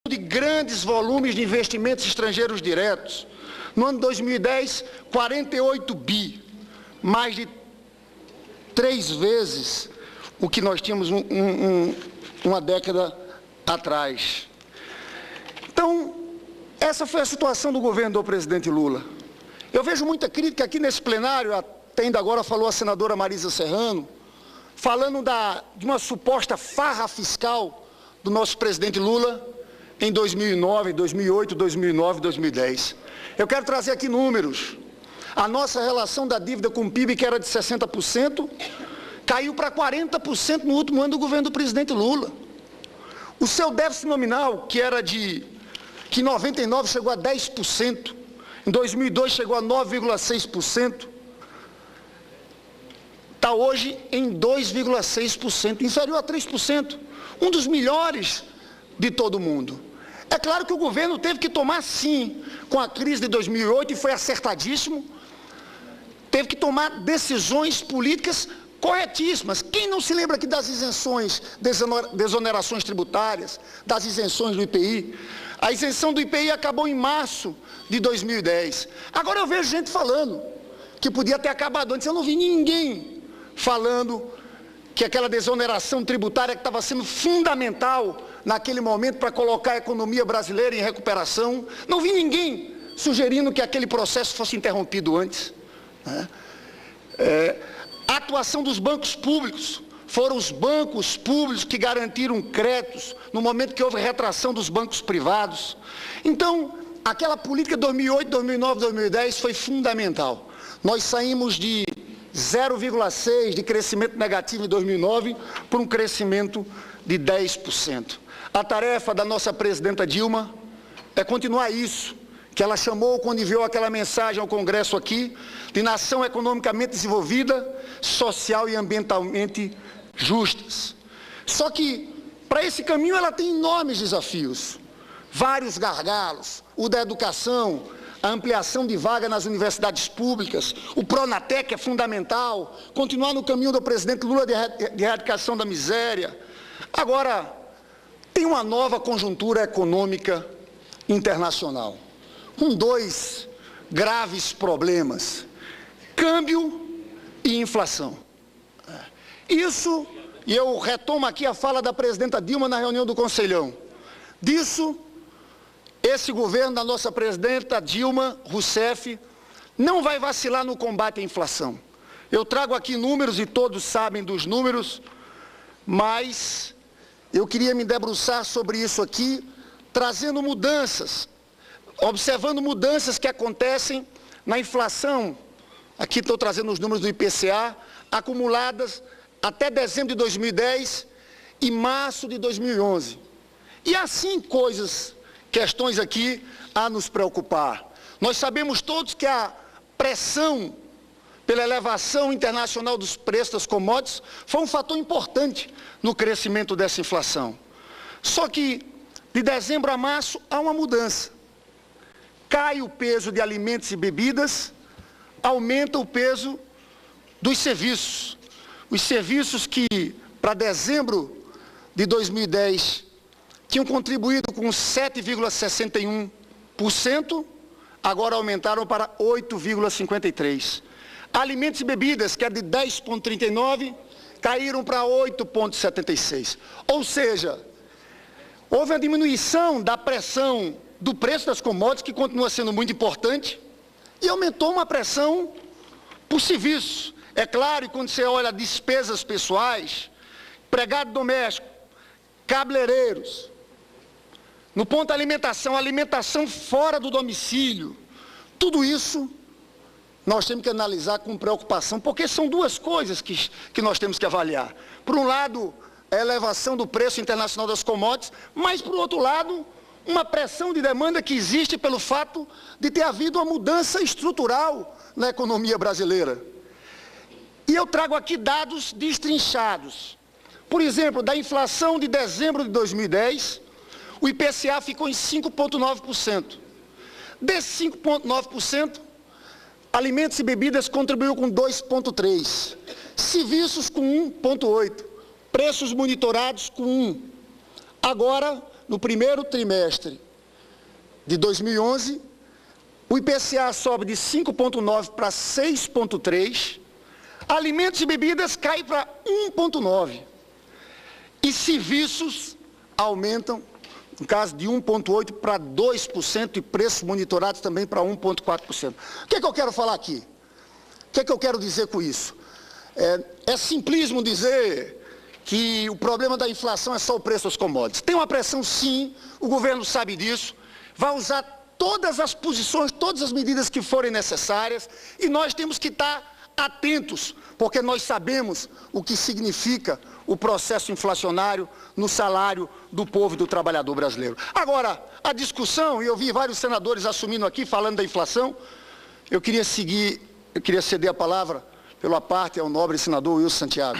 de grandes volumes de investimentos estrangeiros diretos. No ano de 2010, 48 bi, mais de 3 vezes o que nós tínhamos uma década atrás. Então, essa foi a situação do governo do presidente Lula. Eu vejo muita crítica aqui nesse plenário, até ainda agora falou a senadora Marisa Serrano, falando de uma suposta farra fiscal do nosso presidente Lula em 2009, 2008, 2009, 2010. Eu quero trazer aqui números. A nossa relação da dívida com o PIB, que era de 60%, caiu para 40% no último ano do governo do presidente Lula. O seu déficit nominal, que em 99 chegou a 10%, em 2002 chegou a 9,6%, está hoje em 2,6%, inferior a 3%, um dos melhores de todo o mundo. É claro que o governo teve que tomar, sim, com a crise de 2008, e foi acertadíssimo, teve que tomar decisões políticas corretíssimas. Quem não se lembra aqui das isenções, desonerações tributárias, das isenções do IPI? A isenção do IPI acabou em março de 2010. Agora eu vejo gente falando que podia ter acabado antes. Eu não vi ninguém falando que aquela desoneração tributária que estava sendo fundamental naquele momento para colocar a economia brasileira em recuperação, não vi ninguém sugerindo que aquele processo fosse interrompido antes. A atuação dos bancos públicos, foram os bancos públicos que garantiram créditos no momento que houve retração dos bancos privados. Então, aquela política 2008, 2009, 2010 foi fundamental. Nós saímos de 0,6% de crescimento negativo em 2009 para um crescimento de 10%. A tarefa da nossa presidenta Dilma é continuar isso, que ela chamou quando enviou aquela mensagem ao Congresso aqui, de nação economicamente desenvolvida, social e ambientalmente justas. Só que, para esse caminho, ela tem enormes desafios, vários gargalos, o da educação, a ampliação de vaga nas universidades públicas, o Pronatec é fundamental, continuar no caminho do presidente Lula de erradicação da miséria. Agora, tem uma nova conjuntura econômica internacional, com 2 graves problemas: câmbio e inflação. Isso, e eu retomo aqui a fala da presidenta Dilma na reunião do Conselhão, disso, esse governo da nossa presidenta Dilma Rousseff não vai vacilar no combate à inflação. Eu trago aqui números e todos sabem dos números, mas eu queria me debruçar sobre isso aqui, trazendo mudanças, observando mudanças que acontecem na inflação. Aqui estou trazendo os números do IPCA, acumuladas até dezembro de 2010 e março de 2011. E assim questões aqui a nos preocupar. Nós sabemos todos que a pressão pela elevação internacional dos preços das commodities foi um fator importante no crescimento dessa inflação. Só que de dezembro a março há uma mudança. Cai o peso de alimentos e bebidas, aumenta o peso dos serviços. Os serviços que, para dezembro de 2010, tinham contribuído com 7,61%, agora aumentaram para 8,53%. Alimentos e bebidas, que era de 10,39%, caíram para 8,76%. Ou seja, houve uma diminuição da pressão do preço das commodities, que continua sendo muito importante, e aumentou uma pressão por serviços. É claro, quando você olha despesas pessoais, empregado doméstico, cabeleireiros, no ponto da alimentação fora do domicílio, tudo isso nós temos que analisar com preocupação, porque são 2 coisas que nós temos que avaliar. Por um lado, a elevação do preço internacional das commodities, mas, por outro lado, uma pressão de demanda que existe pelo fato de ter havido uma mudança estrutural na economia brasileira. E eu trago aqui dados destrinchados. Por exemplo, da inflação de dezembro de 2010, o IPCA ficou em 5,9%. Desse 5,9%, alimentos e bebidas contribuiu com 2,3%, serviços com 1,8%, preços monitorados com 1%. Agora, no primeiro trimestre de 2011, o IPCA sobe de 5,9 para 6,3, alimentos e bebidas cai para 1,9 e serviços aumentam, no caso de 1,8 para 2% e preços monitorados também para 1,4%. O que é que eu quero falar aqui? O que é que eu quero dizer com isso? É simplismo dizer que o problema da inflação é só o preço das commodities. Tem uma pressão sim, o governo sabe disso, vai usar todas as posições, todas as medidas que forem necessárias e nós temos que estar atentos, porque nós sabemos o que significa o processo inflacionário no salário do povo e do trabalhador brasileiro. Agora, a discussão, e eu vi vários senadores assumindo aqui, falando da inflação, eu queria ceder a palavra, pela parte, ao nobre senador Wilson Santiago.